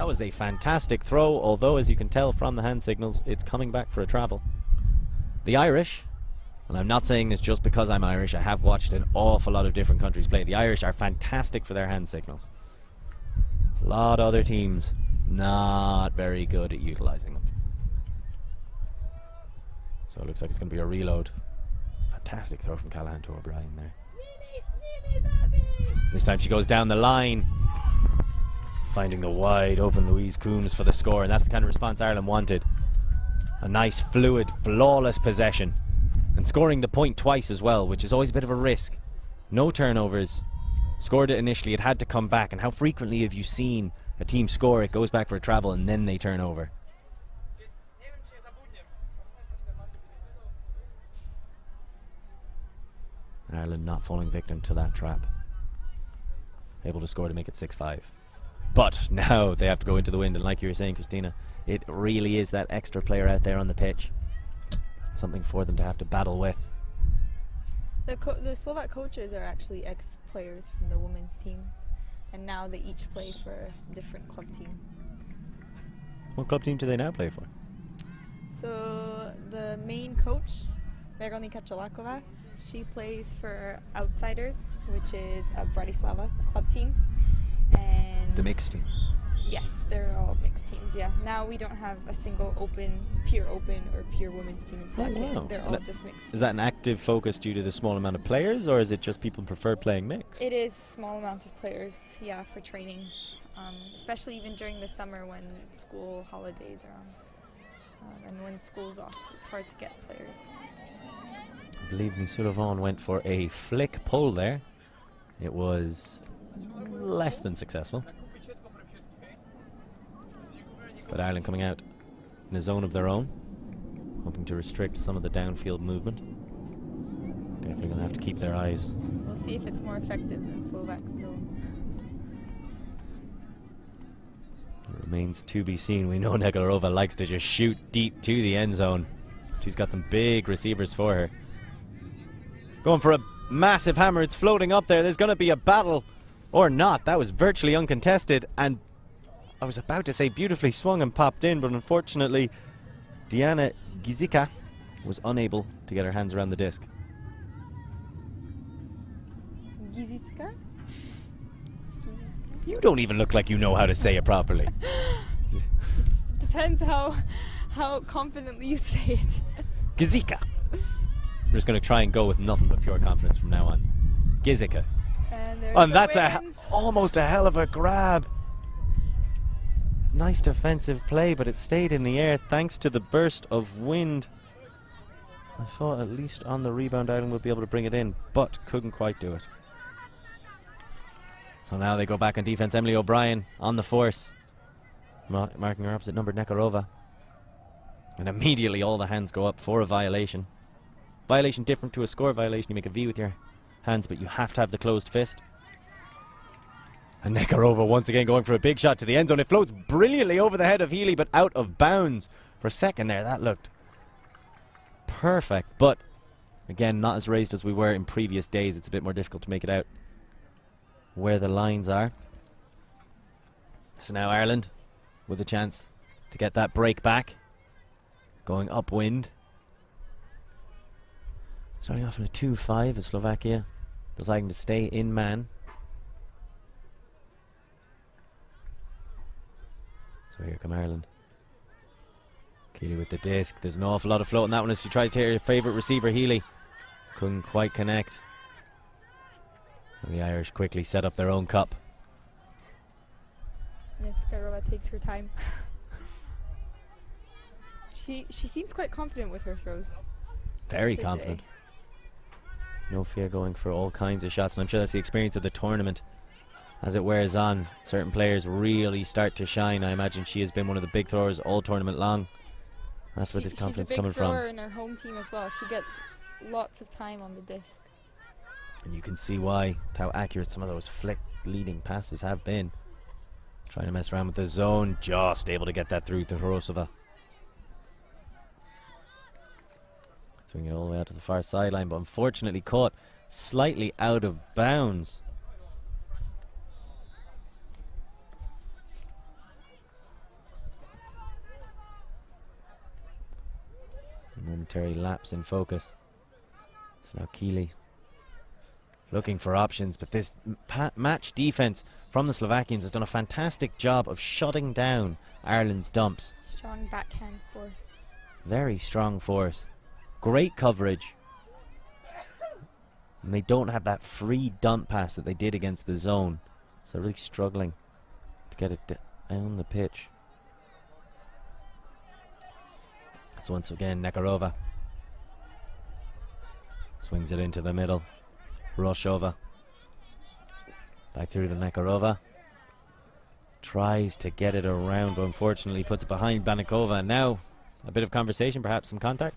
That was a fantastic throw, although as you can tell from the hand signals, it's coming back for a travel. The Irish, and I'm not saying this just because I'm Irish, I have watched an awful lot of different countries play. The Irish are fantastic for their hand signals. A lot of other teams not very good at utilizing them. So it looks like it's going to be a reload. Fantastic throw from Callahan to O'Brien there. This time she goes down the line, finding the wide open Louise Coombs for the score, and that's the kind of response Ireland wanted. A nice, fluid, flawless possession, and scoring the point twice as well, which is always a bit of a risk. No turnovers. Scored it initially, it had to come back, and how frequently have you seen a team score, it goes back for a travel, and then they turn over? Ireland not falling victim to that trap. Able to score to make it 6-5. But now they have to go into the wind, and like you were saying, Christina, it really is that extra player out there on the pitch. Something for them to have to battle with. The Slovak coaches are actually ex-players from the women's team, and now they each play for a different club team. What club team do they now play for? So the main coach, Veronika Čeláková, she plays for Outsiders, which is a Bratislava club team. And the mixed team? Yes, they're all mixed teams, yeah. Now we don't have a single pure open or pure women's team in Slovakia. Oh, wow. They're all just mixed teams. Is that an active focus due to the small amount of players, or is it just people prefer playing mixed? It is small amount of players, yeah, for trainings. Especially even during the summer when school holidays are on. And when school's off, it's hard to get players. I believe Nisulavan went for a flick pull there. It was less than successful. But Ireland coming out in a zone of their own, hoping to restrict some of the downfield movement. Definitely going to have to keep their eyes. We'll see if it's more effective than Slovak's zone. It remains to be seen. We know Negarova likes to just shoot deep to the end zone. She's got some big receivers for her. Going for a massive hammer. It's floating up there. There's going to be a battle. Or not. That was virtually uncontested. And I was about to say beautifully swung and popped in, but unfortunately Diana Gizica was unable to get her hands around the disc. Gizicka? You don't even look like you know how to say it properly. It depends how confidently you say it. Gizica. I'm just going to try and go with nothing but pure confidence from now on. Gizica. And that's almost a hell of a grab. Nice defensive play, but it stayed in the air thanks to the burst of wind. I thought at least on the rebound Ireland would be able to bring it in, but couldn't quite do it. So now they go back on defense. Emily O'Brien on the force, marking her opposite number, Nekarova. And immediately all the hands go up for a violation. Violation different to a score violation. You make a V with your hands, but you have to have the closed fist. And Nekarova once again going for a big shot to the end zone. It floats brilliantly over the head of Healy, but out of bounds. For a second there, that looked perfect. But again, not as raised as we were in previous days. It's a bit more difficult to make it out where the lines are. So now Ireland with a chance to get that break back. Going upwind. Starting off in a 2-5 as Slovakia deciding to stay in man. So here come Ireland. Keely with the disc. There's an awful lot of float on that one as she tries to hit her favourite receiver, Healy. Couldn't quite connect. And the Irish quickly set up their own cup. Nekarova takes her time. She seems quite confident with her throws. Very confident. No fear going for all kinds of shots, and I'm sure that's the experience of the tournament. As it wears on, certain players really start to shine. I imagine she has been one of the big throwers all tournament long. That's where this confidence coming from. She's a big thrower in her home team as well. She gets lots of time on the disc. And you can see why, how accurate some of those flick leading passes have been. Trying to mess around with the zone, just able to get that through to Horosova. Swing it all the way out to the far sideline, but unfortunately caught slightly out of bounds. Momentary lapse in focus. So now Keeley looking for options, but this match defense from the Slovakians has done a fantastic job of shutting down Ireland's dumps. Strong backhand force. Very strong force. Great coverage. And they don't have that free dump pass that they did against the zone. So they're really struggling to get it down the pitch. So once again, Nekarova swings it into the middle. Roshova back through to Nekarova. Tries to get it around, but unfortunately puts it behind Banikova. And now a bit of conversation, perhaps some contact.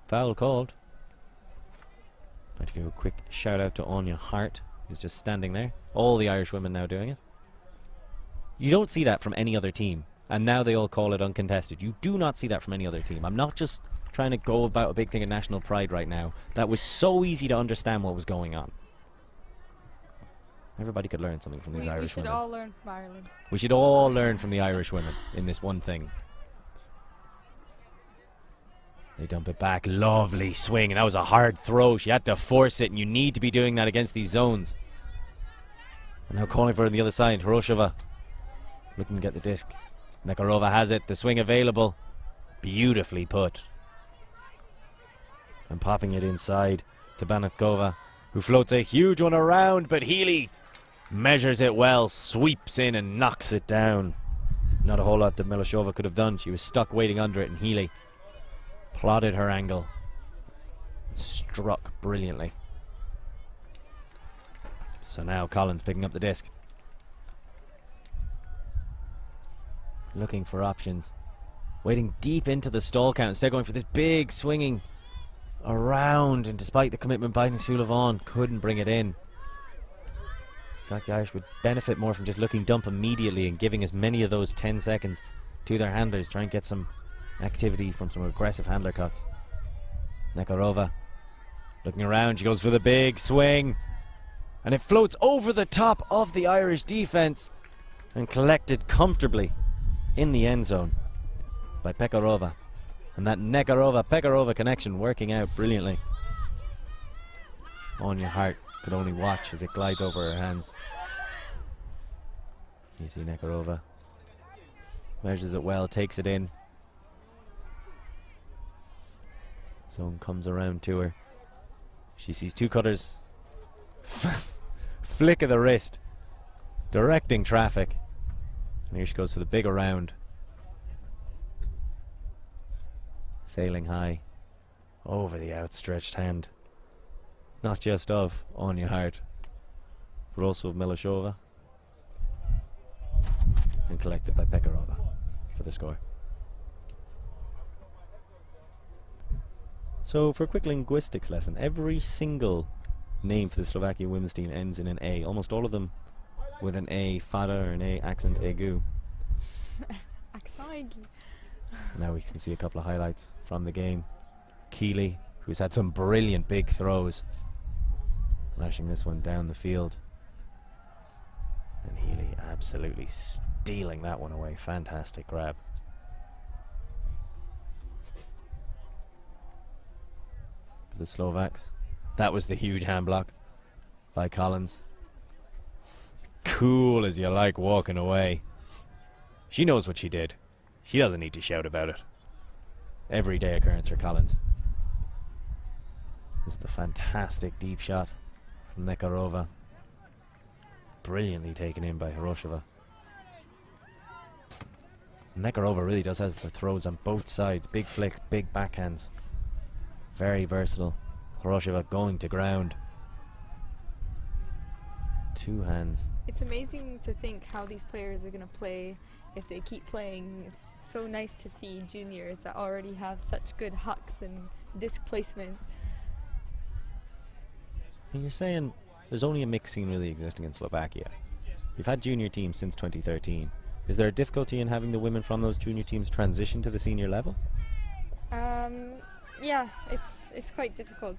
Foul called. I'd like to give a quick shout out to Anya Hart, who's just standing there. All the Irish women now doing it. You don't see that from any other team, and now they all call it uncontested. You do not see that from any other team. I'm not just trying to go about a big thing of national pride right now. That was so easy to understand what was going on. Everybody could learn something from these Irish women. We should all learn from Ireland. We should all learn from the Irish women in this one thing. They dump it back. Lovely swing. And that was a hard throw. She had to force it, and you need to be doing that against these zones. And now calling for it on the other side. Hiroshova looking to get the disc. Nekarova has it. The swing available. Beautifully put. And popping it inside to Banikova, who floats a huge one around, but Healy measures it well, sweeps in and knocks it down. Not a whole lot that Miloshova could have done. She was stuck waiting under it, and Healy plotted her angle. Struck brilliantly. So now Collins picking up the disc. Looking for options. Waiting deep into the stall count. Instead going for this big swinging around, and despite the commitment by Sulevan, couldn't bring it in. In fact, the Irish would benefit more from just looking dump immediately and giving as many of those 10 seconds to their handlers. Try and get some activity from some aggressive handler cuts. Nekarova looking around. She goes for the big swing, and it floats over the top of the Irish defense and collected comfortably in the end zone by Pekarova. And that Nekarova-Pekarova connection working out brilliantly. Anya Hart could only watch as it glides over her hands. You see Nekarova measures it well, takes it in. Zone comes around to her. She sees two cutters. Flick of the wrist, directing traffic. And here she goes for the big around. Sailing high over the outstretched hand, not just of Anya Hart, but also of Miloshova, and collected by Pekarova for the score. So for a quick linguistics lesson, every single name for the Slovakia women's team ends in an A, almost all of them with an A fada or an A accent aigu. Accent aigu. Now we can see a couple of highlights from the game. Keeley, who's had some brilliant big throws, lashing this one down the field. And Healy absolutely stealing that one away. Fantastic grab. For the Slovaks, that was the huge hand block by Collins. Cool as you like, walking away. She knows what she did. She doesn't need to shout about it. Everyday occurrence for Collins. This is the fantastic deep shot from Nekarova. Brilliantly taken in by Hiroshova. Nekarova really does have the throws on both sides. Big flick, big backhands. Very versatile. Hiroshova going to ground. Two hands. It's amazing to think how these players are going to play if they keep playing. It's so nice to see juniors that already have such good hucks and disc placement. And you're saying there's only a mixed scene really existing in Slovakia. You've had junior teams since 2013. Is there a difficulty in having the women from those junior teams transition to the senior level? Yeah, it's quite difficult.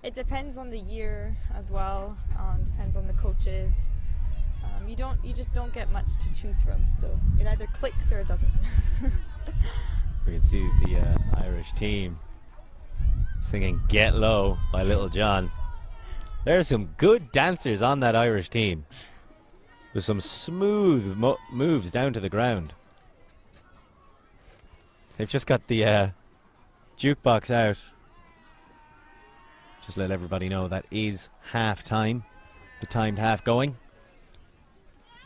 It depends on the year as well. Depends on the coaches. You just don't get much to choose from. So it either clicks or it doesn't. We can see the Irish team singing Get Low by Little John. There are some good dancers on that Irish team. There's some smooth moves down to the ground. They've just got the jukebox out. Just let everybody know that is half time. The timed half going.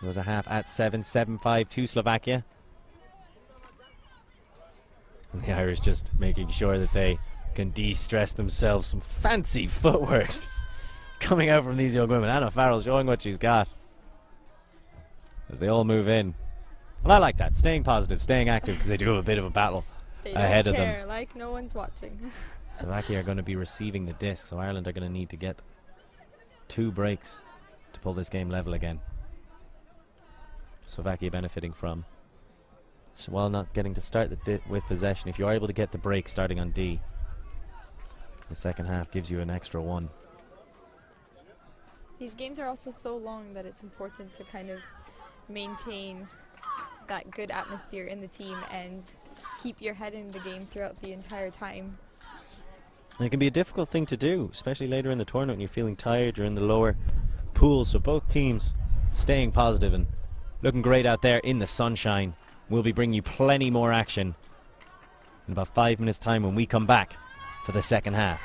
There was a half at 7-5 to Slovakia. And the Irish just making sure that they can de-stress themselves. Some fancy footwork coming out from these young women. Anna Farrell showing what she's got as they all move in. And I like that, staying positive, staying active, because they do have a bit of a battle ahead of them. They don't care, like no one's watching. Slovakia are going to be receiving the disc, so Ireland are going to need to get 2 breaks to pull this game level again. Slovakia benefiting from, so while not getting to start with possession, if you are able to get the break starting on D, the second half gives you an extra 1. These games are also so long that it's important to kind of maintain that good atmosphere in the team and keep your head in the game throughout the entire time. And it can be a difficult thing to do, especially later in the tournament when you're feeling tired, you're in the lower pool. So both teams staying positive and looking great out there in the sunshine. We'll be bringing you plenty more action in about 5 minutes' time when we come back for the second half.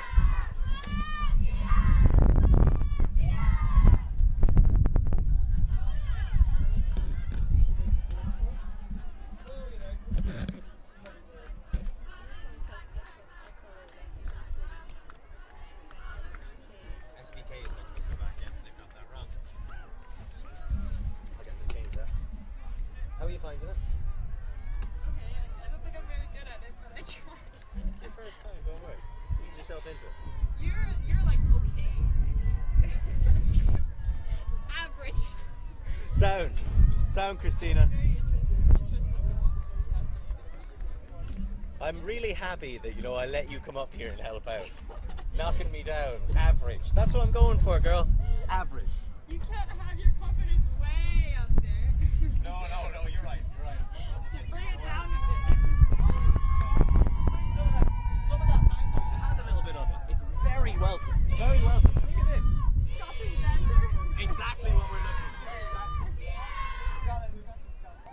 SVK is meant to be Slovakia. They've got that wrong. I'll get them to change that. How are you finding it? Okay, I don't think I'm very good at it, but I tried. It's your first time, don't worry. Ease yourself into it. You're like okay. Average. Sound, Christina. I'm really happy that, you know, I let you come up here and help out. Knocking me down. Average. That's what I'm going for, girl. Average. You can't have your confidence way up there. No, you're right. To bring it down a bit. Some of that banter, you had a little bit of it. It's very welcome. Very welcome. Bring it in. Scottish banter. Exactly what we're looking for. Exactly. We got some Scottish.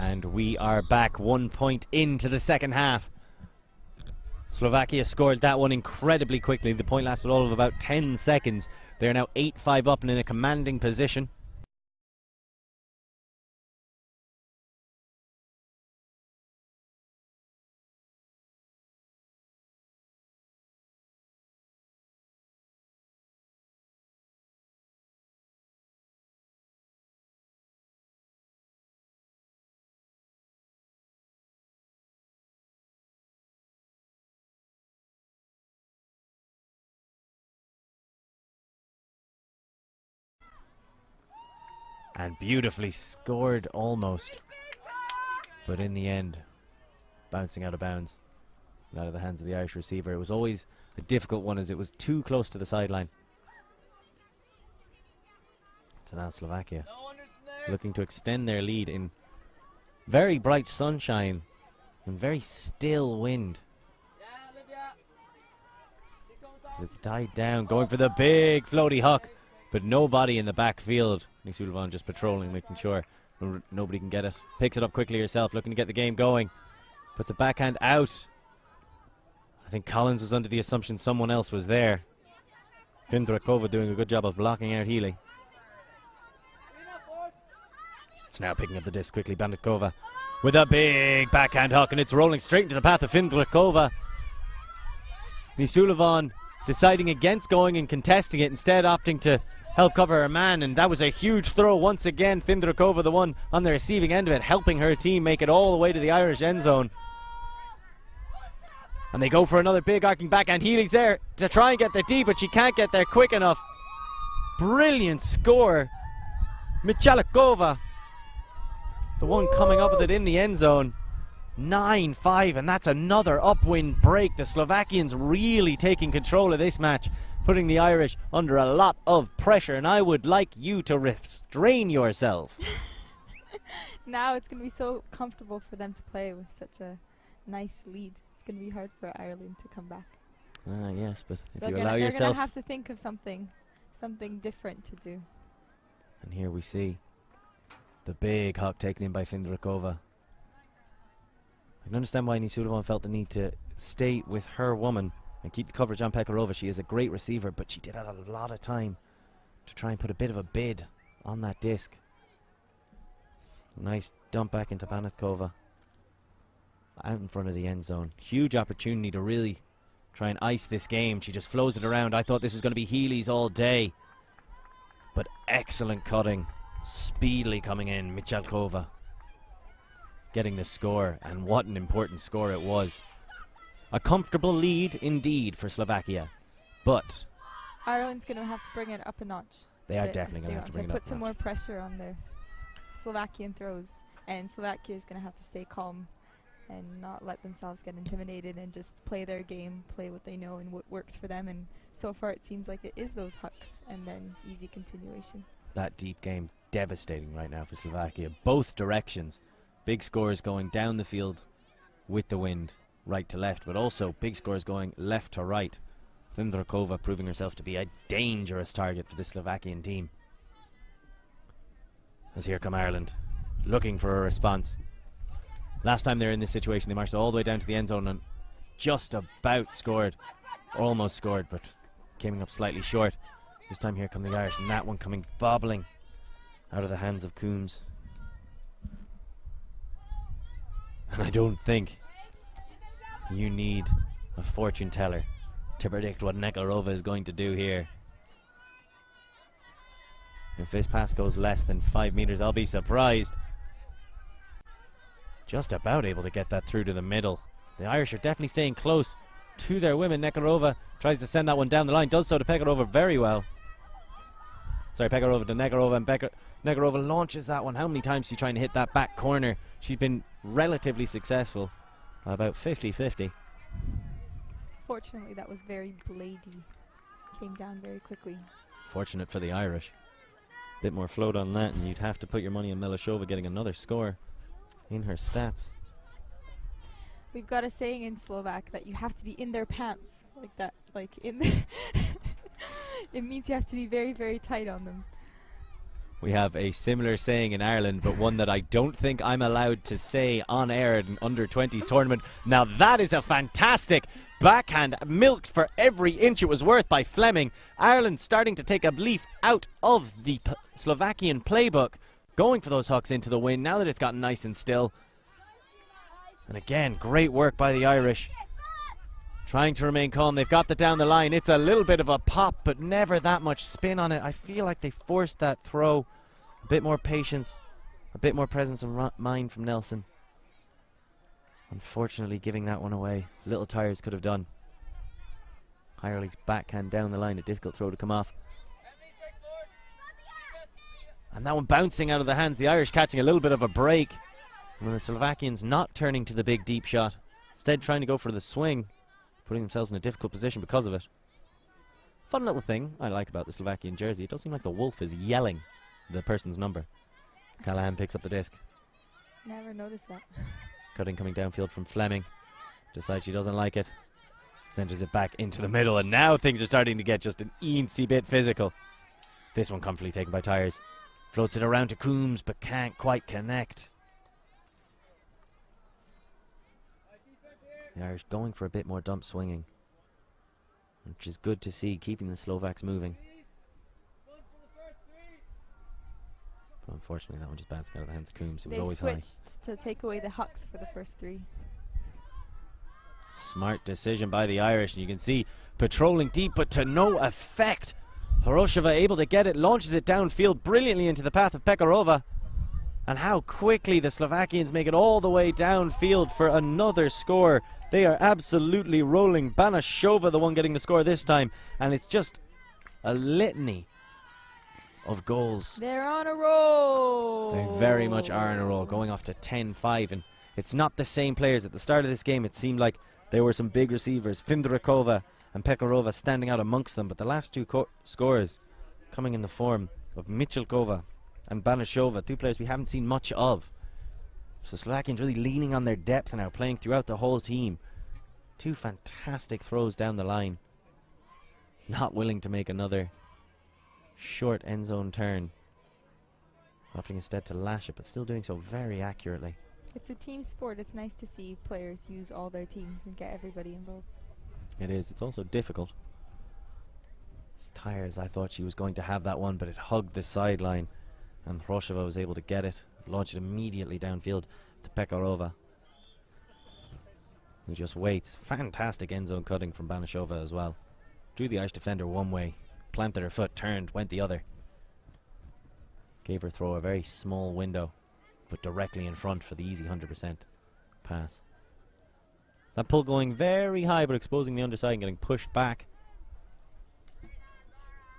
And we are back 1 point into the second half. Slovakia scored that one incredibly quickly. The point lasted all of about 10 seconds. They're now 8-5 up and in a commanding position. And beautifully scored almost. But in the end, bouncing out of bounds. Out of the hands of the Irish receiver. It was always a difficult one as it was too close to the sideline. So now Slovakia looking to extend their lead in very bright sunshine and very still wind. As it's died down, going for the big floaty huck, but nobody in the backfield. Nisulvan just patrolling, making sure nobody can get it. Picks it up quickly herself, looking to get the game going. Puts a backhand out. I think Collins was under the assumption someone else was there. Findrakova doing a good job of blocking out Healy. It's now picking up the disc quickly, Banditkova with a big backhand hook, and it's rolling straight into the path of Findrakova. Nisulvan deciding against going and contesting it, instead opting to help cover her man, and that was a huge throw once again. Findrakova, the one on the receiving end of it, helping her team make it all the way to the Irish end zone. And they go for another big arcing backhand. Healy's there to try and get there deep, but she can't get there quick enough. Brilliant score. Michalikova, the one coming up with it in the end zone. 9-5, and that's another upwind break. The Slovakians really taking control of this match, putting the Irish under a lot of pressure, and I would like you to restrain yourself. Now it's going to be so comfortable for them to play with such a nice lead. It's going to be hard for Ireland to come back. Yes, but if they're you allow yourself... They're going to have to think of something different to do. And here we see the big huck taken in by Findrakova. I can understand why Nisulvan felt the need to stay with her woman and keep the coverage on Pekarova. She is a great receiver, but she did have a lot of time to try and put a bit of a bid on that disc. Nice dump back into Banditkova. Out in front of the end zone. Huge opportunity to really try and ice this game. She just flows it around. I thought this was going to be Healy's all day. But excellent cutting. Speedily coming in, Michalikova. Getting the score, and what an important score it was. A comfortable lead indeed for Slovakia, but Ireland's going to have to bring it up a notch. They are definitely going to have to bring it up a notch. Put some more pressure on the Slovakian throws, and Slovakia is going to have to stay calm and not let themselves get intimidated and just play their game, play what they know and what works for them. And so far it seems like it is those hucks and then easy continuation. That deep game devastating right now for Slovakia, both directions. Big scores going down the field with the wind, right to left, but also big scores going left to right. Findrakova proving herself to be a dangerous target for the Slovakian team. As here come Ireland, looking for a response. Last time they were in this situation, they marched all the way down to the end zone and just about scored. Almost scored, but came up slightly short. This time here come the Irish, and that one coming bobbling out of the hands of Coombs. And I don't think you need a fortune teller to predict what Nekarova is going to do here. If this pass goes less than 5 meters, I'll be surprised. Just about able to get that through to the middle. The Irish are definitely staying close to their women. Nekarova tries to send that one down the line, does so to Pekarova very well. Sorry, Pekarova to Nekarova, and Nekarova launches that one. How many times is she trying to hit that back corner? She's been relatively successful, about 50-50. Fortunately, that was very blady. Came down very quickly. Fortunate for the Irish. Bit more float on that, and you'd have to put your money on Melishova getting another score in her stats. We've got a saying in Slovak that you have to be in their pants, like that, like in the it means you have to be very, very tight on them. We have a similar saying in Ireland, but one that I don't think I'm allowed to say on air at an under-20s tournament. Now that is a fantastic backhand, milked for every inch it was worth by Fleming. Ireland starting to take a leaf out of the Slovakian playbook, going for those hooks into the wind now that it's gotten nice and still. And again, great work by the Irish. Trying to remain calm. They've got the down the line. It's a little bit of a pop, but never that much spin on it. I feel like they forced that throw. A bit more patience, a bit more presence of mind from Nelson. Unfortunately, giving that one away. Little tires could have done. Hirely's backhand down the line. A difficult throw to come off. And that one bouncing out of the hands. The Irish catching a little bit of a break. And the Slovakians not turning to the big deep shot. Instead trying to go for the swing. Putting themselves in a difficult position because of it. Fun little thing I like about the Slovakian jersey. It does seem like the wolf is yelling the person's number. Callahan picks up the disc. Never noticed that. Cutting coming downfield from Fleming. Decides she doesn't like it. Centers it back into the middle, and now things are starting to get just an eensy bit physical. This one comfortably taken by Tyres. Floats it around to Coombs, but can't quite connect. The Irish going for a bit more dump swinging, which is good to see, keeping the Slovaks moving. But unfortunately, that one just bounced out of the hands of Coombs. It was always high. They switched to take away the hucks for the first three. Smart decision by the Irish, and you can see patrolling deep, but to no effect. Horoshova able to get it, launches it downfield brilliantly into the path of Pekarova. And how quickly the Slovakians make it all the way downfield for another score. They are absolutely rolling. Banashova, the one getting the score this time. And it's just a litany of goals. They're on a roll. They very much are on a roll, going off to 10-5. And it's not the same players. At the start of this game, it seemed like there were some big receivers, Findrakova and Pekarova, standing out amongst them. But the last two scores coming in the form of Michalkova and Banashova, two players we haven't seen much of. So Slovakians really leaning on their depth now, playing throughout the whole team. Two fantastic throws down the line. Not willing to make another short end zone turn. Opting instead to lash it, but still doing so very accurately. It's a team sport. It's nice to see players use all their teams and get everybody involved. It is. It's also difficult. Tyres, I thought she was going to have that one, but it hugged the sideline. And Hroshova was able to get it, launch it immediately downfield to Pekarova, who just waits. Fantastic end zone cutting from Banashova as well. Drew the Irish defender one way, planted her foot, turned, went the other. Gave her throw a very small window, but directly in front for the easy 100% pass. That pull going very high, but exposing the underside and getting pushed back.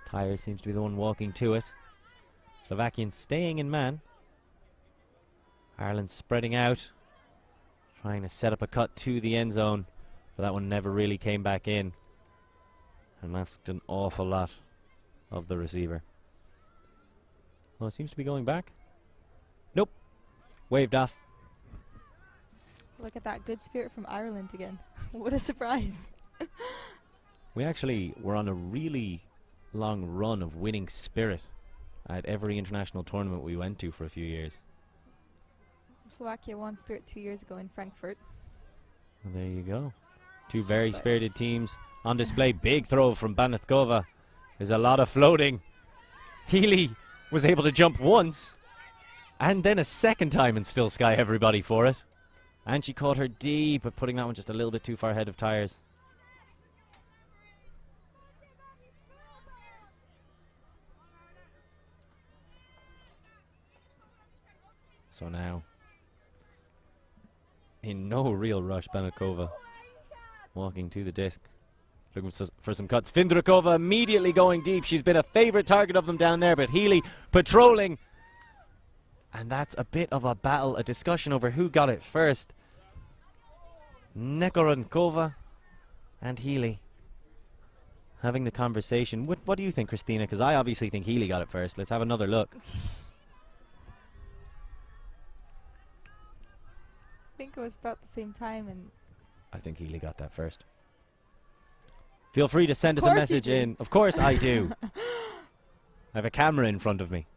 Tyres seems to be the one walking to it. Slovakians staying in man. Ireland spreading out, trying to set up a cut to the end zone, but that one never really came back in, and asked an awful lot of the receiver. Well, it seems to be going back. Nope. Waved off. Look at that good spirit from Ireland again. What a surprise. We actually were on a really long run of winning spirit at every international tournament we went to for a few years. Slovakia won spirit 2 years ago in Frankfurt. Well, there you go. Two very spirited teams on display. Big throw from Banatkova. There's a lot of floating. Healy was able to jump once and then a second time and still sky everybody for it. And she caught her deep, but putting that one just a little bit too far ahead of Tyres. So now, in no real rush, Banakova walking to the disc, looking for some cuts. Findrakova immediately going deep. She's been a favourite target of them down there, but Healy patrolling. And that's a bit of a battle, a discussion over who got it first. Nekoronkova and Healy having the conversation. What do you think, Christina? Because I obviously think Healy got it first. Let's have another look. I think it was about the same time, and I think Healy got that first. Feel free to send us a message in. Of course I do. I have a camera in front of me.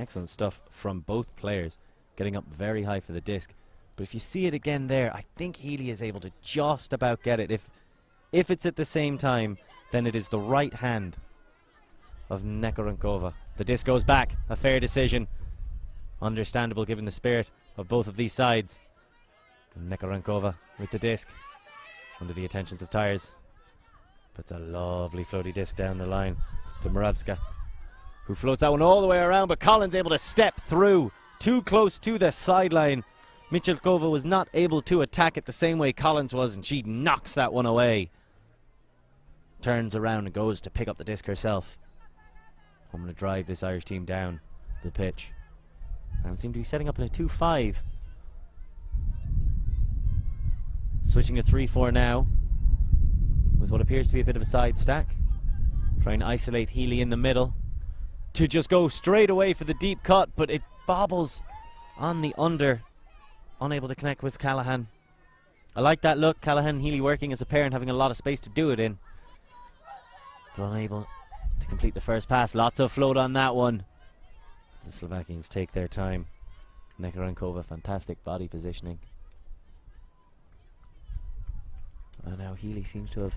Excellent stuff from both players, getting up very high for the disc. But if you see it again there, I think Healy is able to just about get it. If it's at the same time, then it is the right hand of Nekarankova. The disc goes back, a fair decision. Understandable given the spirit of both of these sides. Nekarankova with the disc, under the attentions of Tyres. Puts a lovely floaty disc down the line to Moravska, who floats that one all the way around, but Collins able to step through, too close to the sideline. Michalkova was not able to attack it the same way Collins was, and she knocks that one away. Turns around and goes to pick up the disc herself. I'm going to drive this Irish team down the pitch. And seem to be setting up in a 2-5. Switching to 3-4 now, with what appears to be a bit of a side stack. Trying to isolate Healy in the middle to just go straight away for the deep cut, but it bobbles on the under. Unable to connect with Callahan. I like that look. Callahan and Healy working as a pair and having a lot of space to do it in. But unable to complete the first pass. Lots of float on that one. The Slovakians take their time. Nekarankova, fantastic body positioning. And now Healy seems to have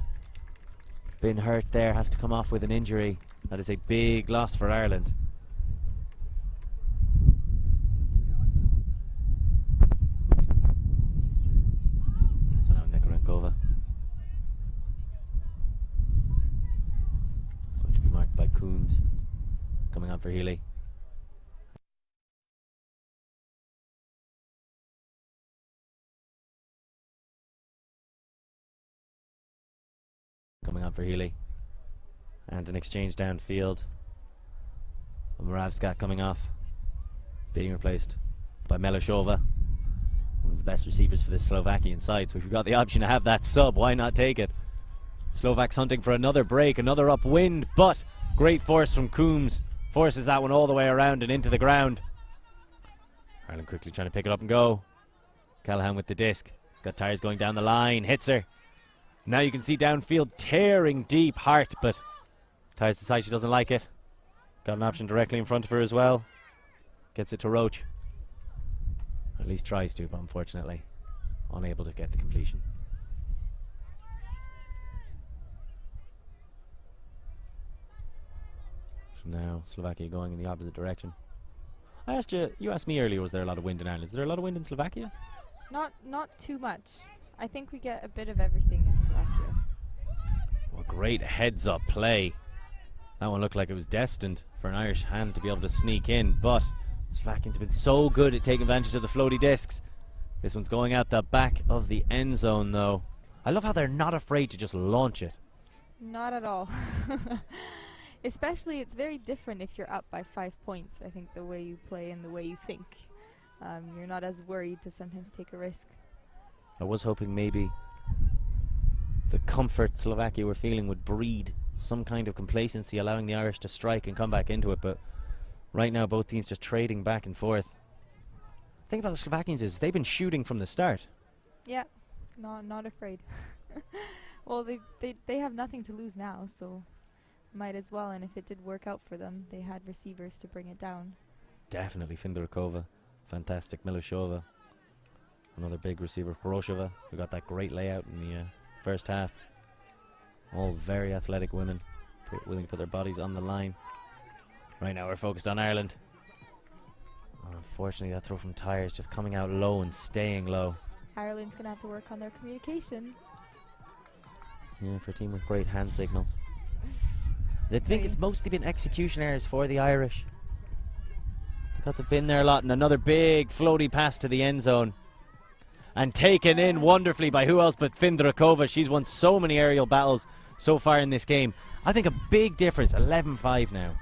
been hurt there, has to come off with an injury. That is a big loss for Ireland. So now Nekarankova. It's going to be marked by Coombs. Coming on for Healy. Coming on for Healy. And an exchange downfield. Moravska coming off. Being replaced by Melishova. One of the best receivers for the Slovakian side. So if you've got the option to have that sub, why not take it? Slovaks hunting for another break, another upwind, but great force from Coombs. Forces that one all the way around and into the ground. Ireland quickly trying to pick it up and go. Callahan with the disc. He's got Tyres going down the line. Hits her. Now you can see downfield tearing deep. Hart, but Tyres decides she doesn't like it. Got an option directly in front of her as well. Gets it to Roach. At least tries to, but unfortunately unable to get the completion. So now Slovakia going in the opposite direction. I asked you asked me earlier, was there a lot of wind in Ireland? Is there a lot of wind in Slovakia? Not too much. I think we get a bit of everything in Slovakia. Well, great heads up play. That one looked like it was destined for an Irish hand to be able to sneak in, but Slovakians have been so good at taking advantage of the floaty discs. This one's going out the back of the end zone though. I love how they're not afraid to just launch it. Not at all. Especially it's very different if you're up by 5 points. I think the way you play and the way you think. You're not as worried to sometimes take a risk. I was hoping maybe the comfort Slovakia were feeling would breed some kind of complacency, allowing the Irish to strike and come back into it, but right now both teams just trading back and forth. The thing about the Slovakians is they've been shooting from the start. Yeah, not afraid. Well, they have nothing to lose now, so might as well, and if it did work out for them, they had receivers to bring it down. Definitely Findorkova, fantastic Milishova. Another big receiver, Horoshova, who got that great layout in the first half. All very athletic women, willing to put their bodies on the line. Right now we're focused on Ireland. Unfortunately, that throw from Tyres just coming out low and staying low. Ireland's going to have to work on their communication. Yeah, for a team with great hand signals. I think it's mostly been execution errors for the Irish. The cuts have been there a lot, and another big floaty pass to the end zone. And taken in wonderfully by who else but Findorkova. She's won so many aerial battles so far in this game. I think a big difference, 11-5 now.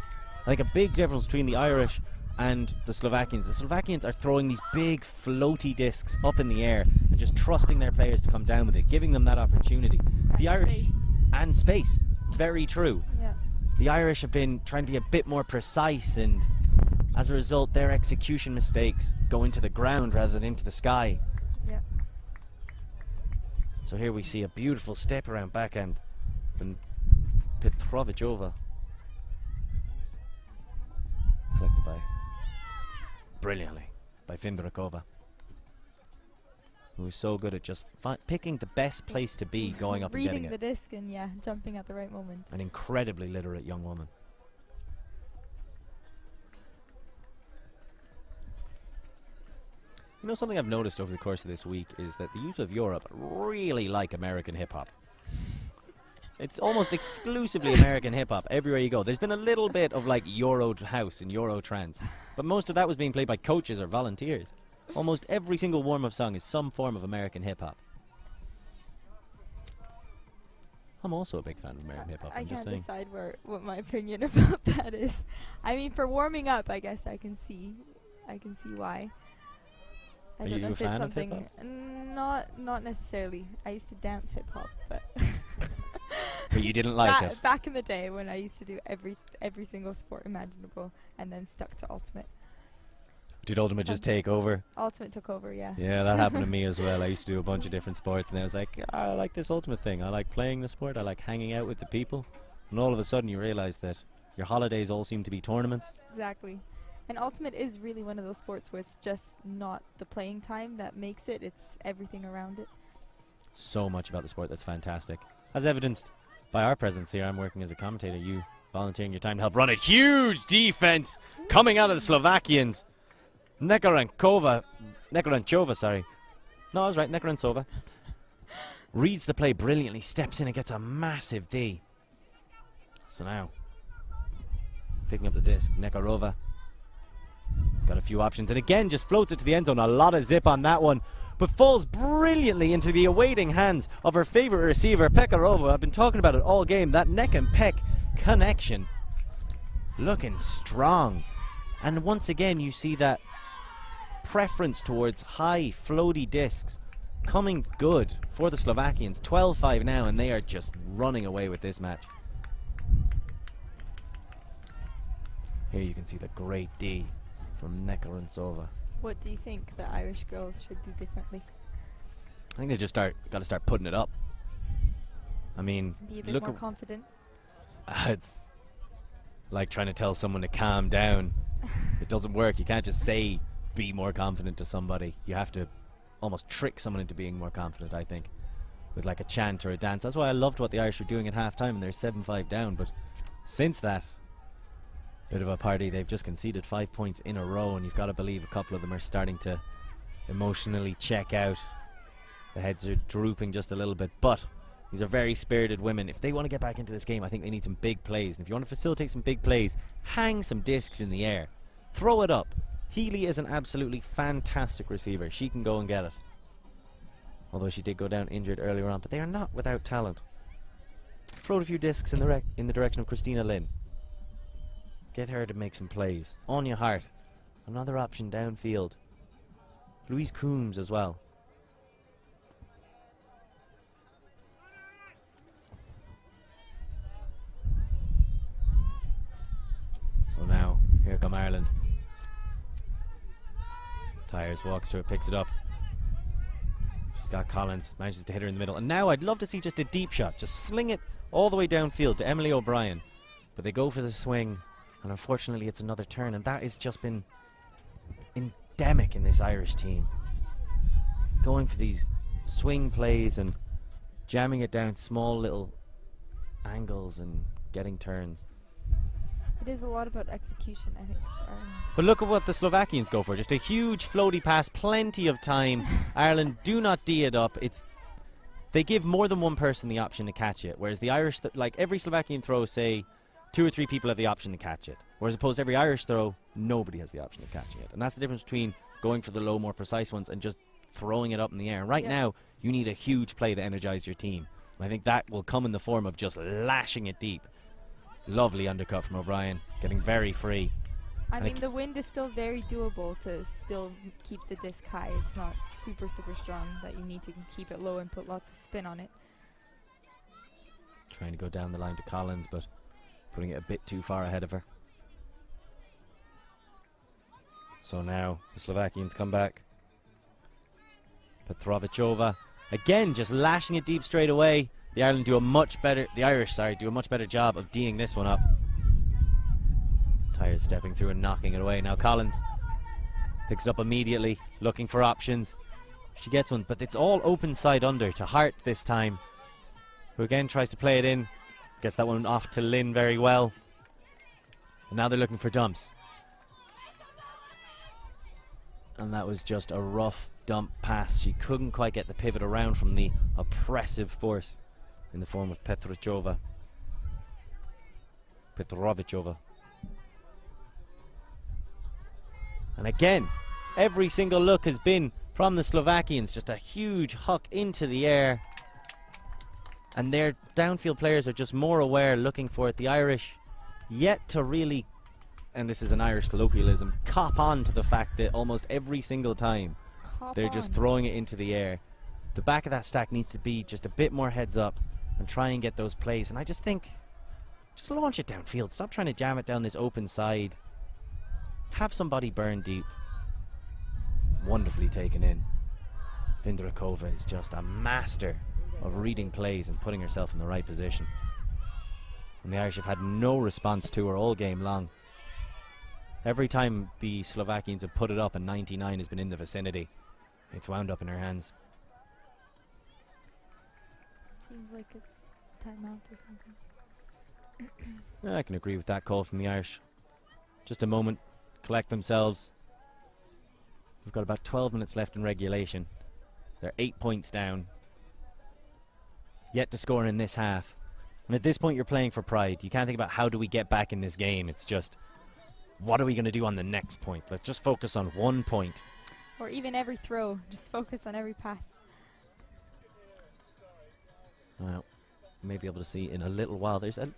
I think a big difference between the Irish and the Slovakians. The Slovakians are throwing these big floaty discs up in the air and just trusting their players to come down with it, giving them that opportunity. The Irish space. And space, very true. Yeah. The Irish have been trying to be a bit more precise, and as a result their execution mistakes go into the ground rather than into the sky. Yeah. So here we see a beautiful step around backhand from Petrovicova. Collected by brilliantly by Findrakova, who's so good at just picking the best place to be, going up and getting reading it. the disc and jumping at the right moment. An incredibly literate young woman. You know, something I've noticed over the course of this week is that the youth of Europe really like American hip-hop. It's almost exclusively American hip-hop everywhere you go. There's been a little bit of like Euro house and Euro trance, but most of that was being played by coaches or volunteers. Almost every single warm-up song is some form of American hip-hop. I'm also a big fan of American hip-hop. I I'm just can't saying. decide what my opinion about that is. I mean, for warming up, I guess I can see why. I Are don't you know a if it's fan of something. hip-hop? Not necessarily. I used to dance hip hop, but But you didn't like it. back in the day when I used to do every single sport imaginable, and then stuck to ultimate. Did Ultimate just take over? Ultimate took over, yeah. Yeah, that happened to me as well. I used to do a bunch of different sports, and I was like, I like this Ultimate thing. I like playing the sport. I like hanging out with the people. And all of a sudden you realize that your holidays all seem to be tournaments. Exactly. And ultimate is really one of those sports where it's just not the playing time that makes it, it's everything around it. So much about the sport that's fantastic. As evidenced by our presence here, I'm working as a commentator, you volunteering your time to help run a huge defense coming out of the Slovakians. Nekaranchova, sorry. No, I was right, Nekaranchova. Reads the play brilliantly, steps in and gets a massive D. So now, picking up the disc, Nekarova. He's got a few options, and again just floats it to the end zone. A lot of zip on that one, but falls brilliantly into the awaiting hands of her favorite receiver, Pekarova. I've been talking about it all game. That neck and peck connection looking strong. And once again, you see that preference towards high, floaty discs coming good for the Slovakians. 12-5 now, and they are just running away with this match. Here you can see the great D from Nekaranchova. What do you think the Irish girls should do differently? I think they just got to start putting it up. I mean, Be a bit look more confident. it's like trying to tell someone to calm down. It doesn't work. You can't just say be more confident to somebody. You have to almost trick someone into being more confident, I think, with like a chant or a dance. That's why I loved what the Irish were doing at half-time, and they're 7-5 down. But since that bit of a party, they've just conceded 5 points in a row, and you've got to believe a couple of them are starting to emotionally check out. The heads are drooping just a little bit, but these are very spirited women. If they want to get back into this game, I think they need some big plays. And if you want to facilitate some big plays, hang some discs in the air. Throw it up. Healy is an absolutely fantastic receiver. She can go and get it. Although she did go down injured earlier on, but they are not without talent. Throw a few discs in the direction of Christina Lynn. Get her to make some plays. Anya Hart, another option downfield. Louise Coombs as well. So now, here come Ireland. Tyres walks to it, picks it up. She's got Collins, manages to hit her in the middle. And now I'd love to see just a deep shot. Just sling it all the way downfield to Emily O'Brien. But they go for the swing, and unfortunately it's another turn. And that has just been endemic in this Irish team. Going for these swing plays and jamming it down small little angles and getting turns. It is a lot about execution, I think. But look at what the Slovakians go for. Just a huge floaty pass, plenty of time. Ireland do not D it up. They give more than one person the option to catch it. Whereas the Irish, like every Slovakian throw, say 2 or 3 people have the option to catch it. Whereas opposed to every Irish throw, nobody has the option of catching it. And that's the difference between going for the low, more precise ones and just throwing it up in the air. And right now, you need a huge play to energize your team. And I think that will come in the form of just lashing it deep. Lovely undercut from O'Brien, getting very free. I mean, the wind is still very doable to still keep the disc high. It's not super, super strong that you need to keep it low and put lots of spin on it. Trying to go down the line to Collins, but putting it a bit too far ahead of her. So now the Slovakians come back. Petrovichova again, just lashing it deep straight away. The Irish do a much better job of D'ing this one up. Tyres stepping through and knocking it away. Now Collins Picks it up immediately, looking for options. She gets one, but it's all open side under to Hart this time, who again tries to play it in. Gets that one off to Lynn very well. And now they're looking for dumps. And that was just a rough dump pass. She couldn't quite get the pivot around from the oppressive force in the form of Petrovichova. And again, every single look has been from the Slovakians. Just a huge huck into the air. And their downfield players are just more aware, looking for it. The Irish yet to really, and this is an Irish colloquialism, cop on to the fact that almost every single time they're just throwing it into the air. The back of that stack needs to be just a bit more heads up and try and get those plays. And I just think, just launch it downfield. Stop trying to jam it down this open side. Have somebody burn deep. Wonderfully taken in. Vindrakova is just a master of reading plays and putting herself in the right position. And the Irish have had no response to her all game long. Every time the Slovakians have put it up and 99 has been in the vicinity, it's wound up in her hands. Seems like it's timeout or something. I can agree with that call from the Irish. Just a moment, collect themselves. We've got about 12 minutes left in regulation. They're 8 points down. Yet to score in this half. And at this point you're playing for pride. You can't think about how do we get back in this game. It's just, what are we going to do on the next point? Let's just focus on 1 point. Or even every throw. Just focus on every pass. Well, we may be able to see in a little while. There's a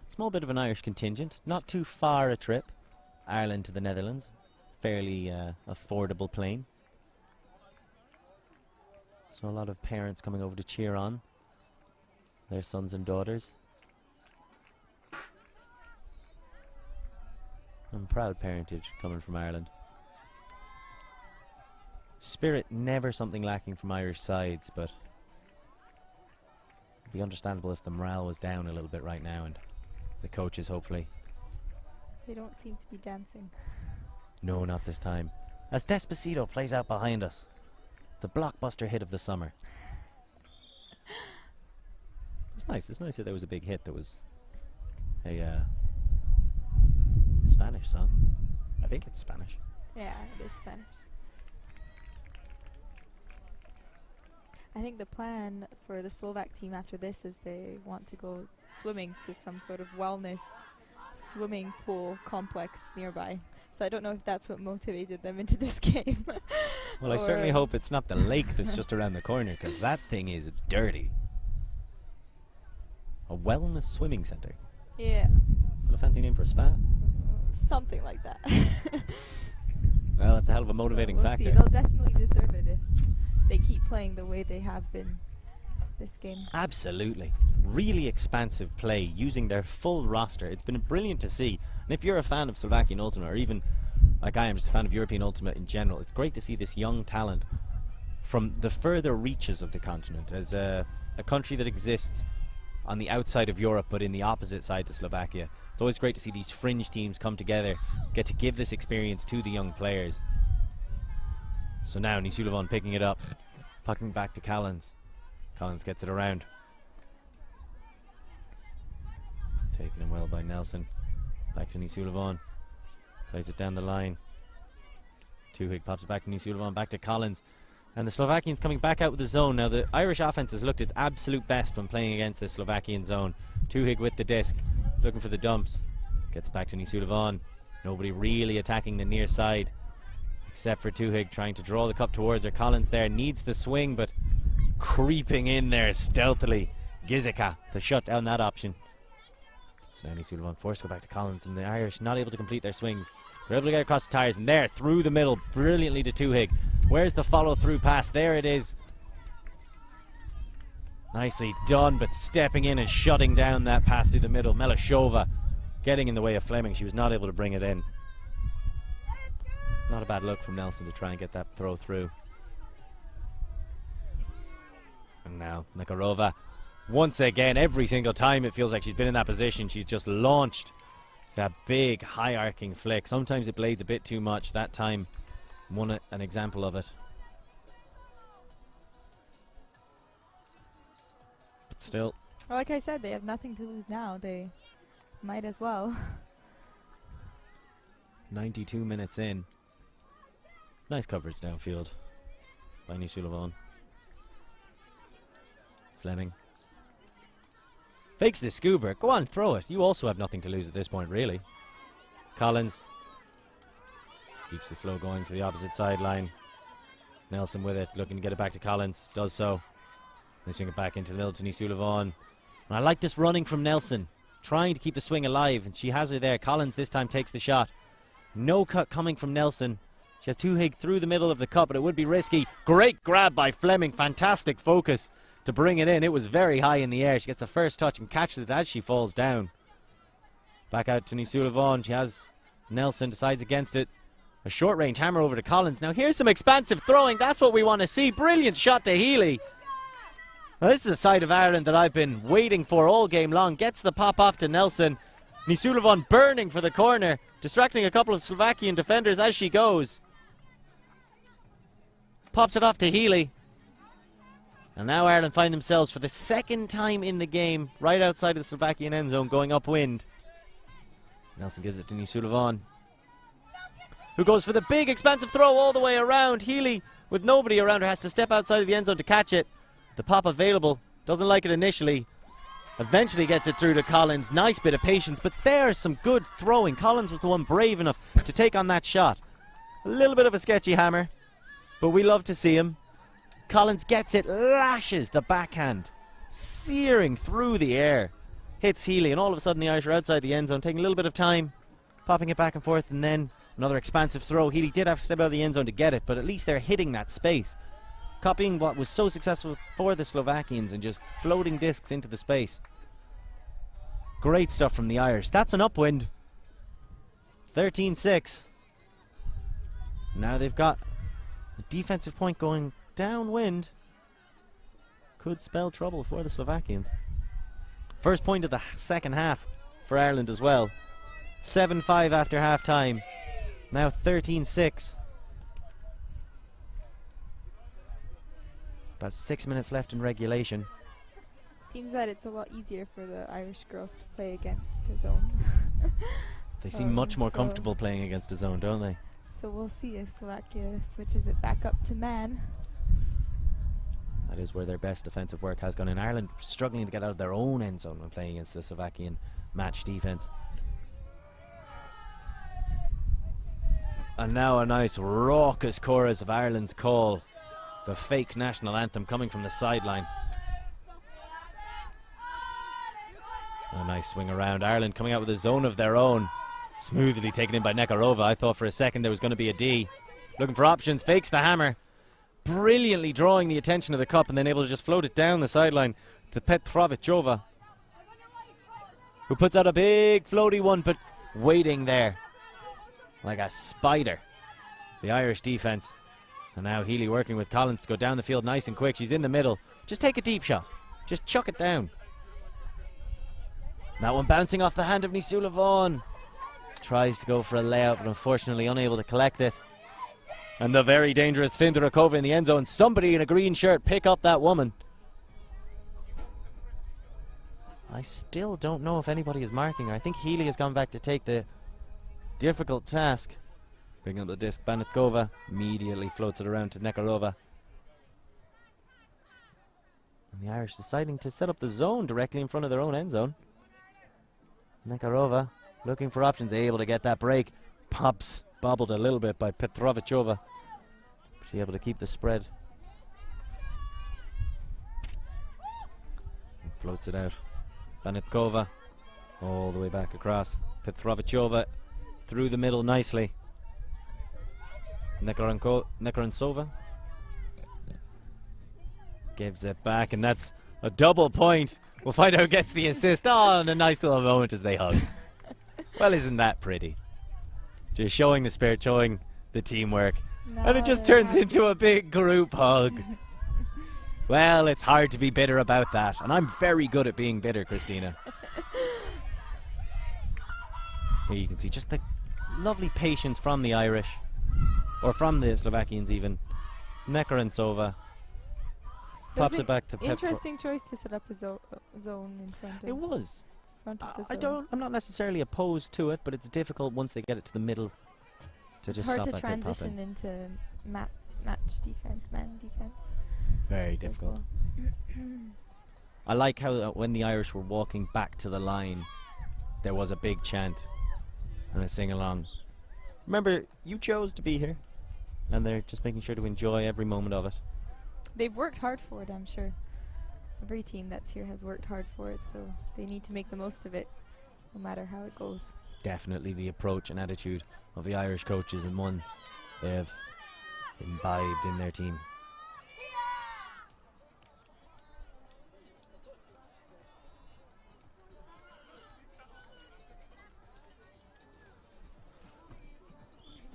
small bit of an Irish contingent. Not too far a trip. Ireland to the Netherlands. Fairly affordable plane. So a lot of parents coming over to cheer on their sons and daughters. And proud parentage coming from Ireland. Spirit never something lacking from Irish sides, but it'd be understandable if the morale was down a little bit right now, and the coaches hopefully. They don't seem to be dancing. No, not this time. As Despacito plays out behind us. The blockbuster hit of the summer. It's nice. It's nice that there was a big hit that was a Spanish song. I think it's Spanish. Yeah, it is Spanish. I think the plan for the Slovak team after this is they want to go swimming to some sort of wellness swimming pool complex nearby. So I don't know if that's what motivated them into this game. Well, I certainly hope it's not the lake that's just around the corner, because that thing is dirty. A wellness swimming centre. Yeah. Is that a fancy name for a spa? Something like that. Well, that's a hell of a motivating we'll factor. see. They'll definitely deserve it if they keep playing the way they have been this game. Absolutely. Really expansive play, using their full roster. It's been brilliant to see. And if you're a fan of Slovakian Ultimate, or even like I am, just a fan of European Ultimate in general, it's great to see this young talent from the further reaches of the continent, as a country that exists on the outside of Europe but in the opposite side to Slovakia. It's always great to see these fringe teams come together, get to give this experience to the young players. So now Nisulovon picking it up, pucking back to Collins. Collins gets it around. Taken in well by Nelson. Back to Nisulovon. Plays it down the line. Tuhig pops it back to Nisulovon, back to Collins. And the Slovakians coming back out with the zone. Now the Irish offense has looked its absolute best when playing against this Slovakian zone. Tuhig with the disc, looking for the dumps. Gets it back to Nisulovon. Nobody really attacking the near side, except for Tuhig trying to draw the cup towards her. Collins there needs the swing, but creeping in there stealthily. Gizica to shut down that option. So now Nisulovon forced to go back to Collins, and the Irish not able to complete their swings. They're able to get across the tires, and there, through the middle, brilliantly to Tuhig. Where's the follow-through pass? There it is. Nicely done, but stepping in and shutting down that pass through the middle. Melashova getting in the way of Fleming. She was not able to bring it in. Not a bad look from Nelson to try and get that throw through. And now Nikarova, once again, every single time it feels like she's been in that position, she's just launched that big high arcing flick. Sometimes it blades a bit too much. That time an example of it. But still. Well, like I said, they have nothing to lose now. They might as well. 92 minutes in. Nice coverage downfield by Nisulavan. Fleming. Fakes the scuba. Go on, throw it. You also have nothing to lose at this point, really. Collins. Keeps the flow going to the opposite sideline. Nelson with it, looking to get it back to Collins. Does so. They swing it back into the middle to Nisulavan. And I like this running from Nelson. Trying to keep the swing alive, and she has her there. Collins this time takes the shot. No cut coming from Nelson. She has Tuhig through the middle of the cut, but it would be risky. Great grab by Fleming. Fantastic focus to bring it in. It was very high in the air. She gets the first touch and catches it as she falls down. Back out to Nisulavan. She has Nelson, decides against it. A short range hammer over to Collins. Now here's some expansive throwing. That's what we want to see. Brilliant shot to Healy. Now this is a side of Ireland that I've been waiting for all game long. Gets the pop off to Nelson. Nisulavan burning for the corner, distracting a couple of Slovakian defenders as she goes. Pops it off to Healy. And now Ireland find themselves for the second time in the game right outside of the Slovakian end zone going upwind. Nelson gives it to Nisulavan, who goes for the big expansive throw all the way around. Healy, with nobody around her, has to step outside of the end zone to catch it. The pop available, doesn't like it initially. Eventually gets it through to Collins. Nice bit of patience, but there's some good throwing. Collins was the one brave enough to take on that shot. A little bit of a sketchy hammer, but we love to see him. Collins gets it, lashes the backhand, searing through the air. Hits Healy, and all of a sudden the Irish are outside the end zone, taking a little bit of time, popping it back and forth, and then another expansive throw. Healy did have to step out of the end zone to get it, but at least they're hitting that space. Copying what was so successful for the Slovakians and just floating discs into the space. Great stuff from the Irish. That's an upwind. 13-6. Now they've got a defensive point going downwind. Could spell trouble for the Slovakians. First point of the second half for Ireland as well. 7-5 after half time. Now 13-6. About 6 minutes left in regulation. Seems that it's a lot easier for the Irish girls to play against a zone. They seem much more comfortable playing against a zone, don't they? So we'll see if Slovakia switches it back up to man. That is where their best defensive work has gone. In Ireland, struggling to get out of their own end zone when playing against the Slovakian match defense. And now a nice raucous chorus of Ireland's call. The fake national anthem coming from the sideline. A nice swing around. Ireland coming out with a zone of their own. Smoothly taken in by Nekarova. I thought for a second there was going to be a D. Looking for options. Fakes the hammer. Brilliantly drawing the attention of the cup and then able to just float it down the sideline to Petrovichova, who puts out a big floaty one, but waiting there like a spider. The Irish defense. And now Healy working with Collins to go down the field nice and quick. She's in the middle. Just take a deep shot. Just chuck it down. That one bouncing off the hand of Nisulavan. Tries to go for a layout, but unfortunately unable to collect it. And the very dangerous Finderakova in the end zone. Somebody in a green shirt pick up that woman. I still don't know if anybody is marking her. I think Healy has gone back to take the difficult task. Bringing up the disc, Banitkova immediately floats it around to Nekarova. And the Irish deciding to set up the zone directly in front of their own end zone. Nekarova looking for options, able to get that break. Pops, bobbled a little bit by Petrovichova. She's able to keep the spread. And floats it out. Banitkova all the way back across. Petrovichova through the middle nicely. Nekarantsova gives it back, and that's a double point. We'll find out who gets the assist. Oh, and a nice little moment as they hug. Well, isn't that pretty? Just showing the spirit, showing the teamwork. No, and it just turns into a big group hug. Well, it's hard to be bitter about that, and I'm very good at being bitter, Christina. Here you can see just the lovely patience from the Irish. or from the Slovakians even. Nekarensova pops it back to Pep. Interesting choice to set up a zone in front of. It was. Front of the zone. I'm not necessarily opposed to it, but it's difficult once they get it to the middle to It's just hard stop to that kid transition popping. into match defense, man defense. Very as difficult. well. I like how when the Irish were walking back to the line, there was a big chant and a sing-along. Remember, you chose to be here, and they're just making sure to enjoy every moment of it. They've worked hard for it, I'm sure. Every team that's here has worked hard for it, so they need to make the most of it, no matter how it goes. Definitely the approach and attitude of the Irish coaches, and one they have imbibed in their team.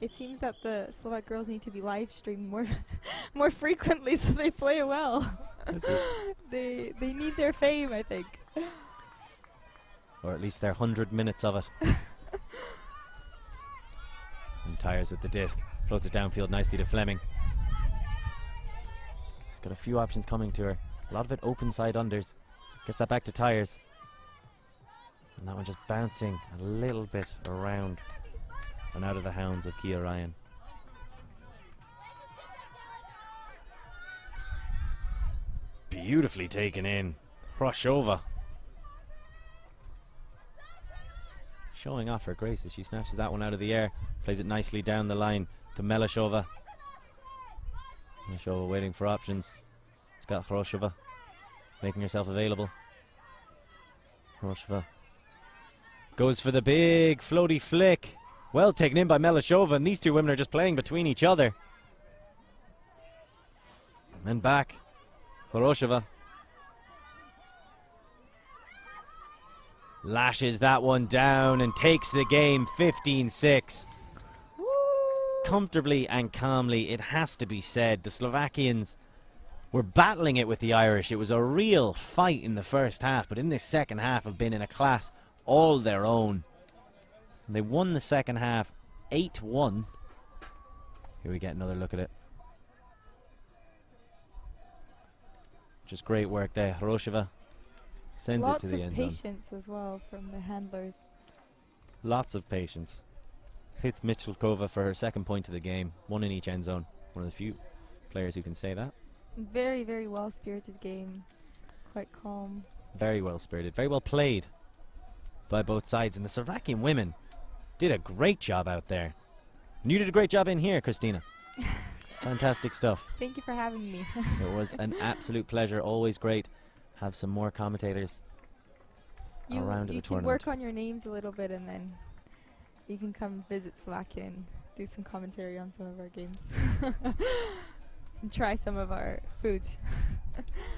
It seems that the Slovak girls need to be live streamed more frequently so they play well. They need their fame, I think. Or at least their 100 minutes of it. And Tyres with the disc. Floats it downfield nicely to Fleming. She's got a few options coming to her. A lot of it open side unders. Gets that back to Tyres. And that one just bouncing a little bit around and out of the hounds of Kia Ryan. Beautifully taken in. Hroshova. Showing off her grace as she snatches that one out of the air. Plays it nicely down the line to Melashova. Melashova waiting for options. It's got Hroshova making herself available. Hroshova goes for the big floaty flick. Well taken in by Melashova, and these two women are just playing between each other. And back. Hroshova lashes that one down and takes the game 15-6. Comfortably and calmly, it has to be said. The Slovakians were battling it with the Irish. It was a real fight in the first half, but in this second half have been in a class all their own. And they won the second half 8-1. Here we get another look at it. Just great work there. Hroshova sends it to the end zone. Lots of patience as well from the handlers. Lots of patience. Hits Michalkova for her second point of the game. One in each end zone. One of the few players who can say that. Very, very well-spirited game. Quite calm. Very well spirited. Very well played by both sides. And the Slovakian women did a great job out there. And you did a great job in here, Christina. Fantastic stuff. Thank you for having me. It was an absolute pleasure. Always great. Have some more commentators around at the tournament. You can work on your names a little bit, and then you can come visit Slovakia and do some commentary on some of our games. And try some of our food.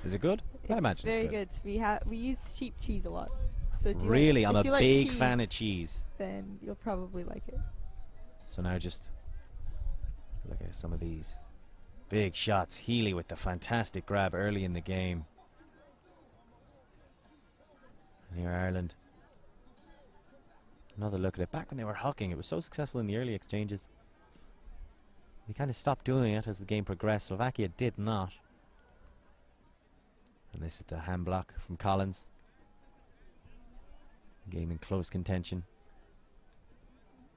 Is it good? I imagine very it's good. We use sheep cheese a lot. So do really, you I'm like, a if you big like cheese, fan of cheese. then you'll probably like it. So now just look at some of these big shots. Healy with the fantastic grab early in the game. And here Ireland. Another look at it. Back when they were hocking, it was so successful in the early exchanges. They kind of stopped doing it as the game progressed. Slovakia did not. And this is the hand block from Collins. Game in close contention.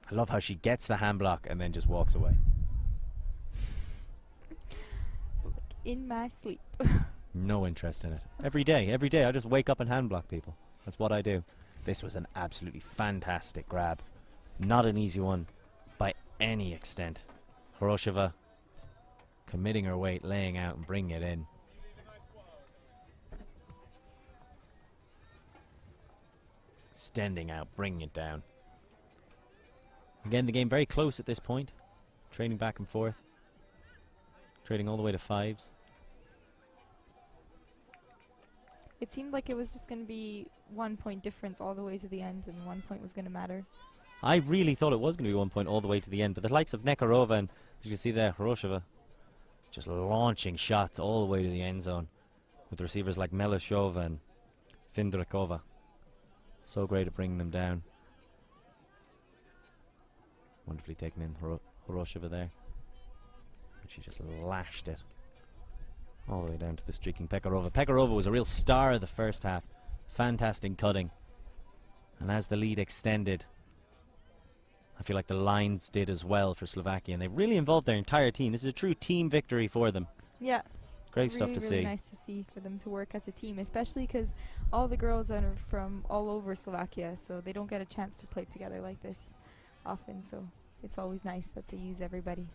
I love how she gets the hand block and then just walks away. In my sleep. No interest in it. Every day, I just wake up and hand block people. That's what I do. This was an absolutely fantastic grab. Not an easy one by any extent. Hroshova committing her weight, laying out and bringing it in. Standing out, bringing it down. Again, the game very close at this point. Trading back and forth. Trading all the way to fives. It seemed like it was just going to be 1 point difference all the way to the end, and 1 point was going to matter. I really thought it was going to be 1 point all the way to the end, but the likes of Nekarova and, as you can see there, Hroshova just launching shots all the way to the end zone with receivers like Melashova and Findrakova. So great at bringing them down. Wonderfully taken in Hroshova there. she just lashed it all the way down to the streaking Pekarova. Pekarova was a real star of the first half. Fantastic cutting. And as the lead extended, I feel like the lines did as well for Slovakia, and they really involved their entire team. This is a true team victory for them. Yeah. Great it's stuff really, to really see. nice to see for them to work as a team, especially because all the girls are from all over Slovakia, so they don't get a chance to play together like this often. So it's always nice that they use everybody.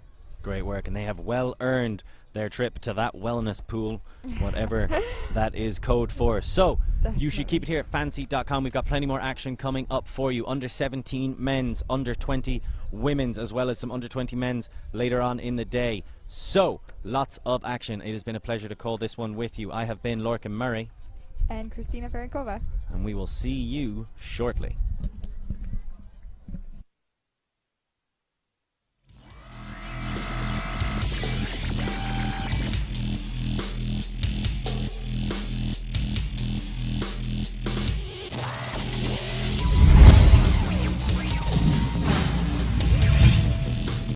Great work, and they have well earned their trip to that wellness pool, whatever that is code for. So you should keep it here at fanseat.com. We've got plenty more action coming up for you. Under 17 men's, under 20 women's, as well as some under 20 men's later on in the day. So lots of action. It has been a pleasure to call this one with you. I have been Lorcan Murray. And Christina Ferenkova. And we will see you shortly.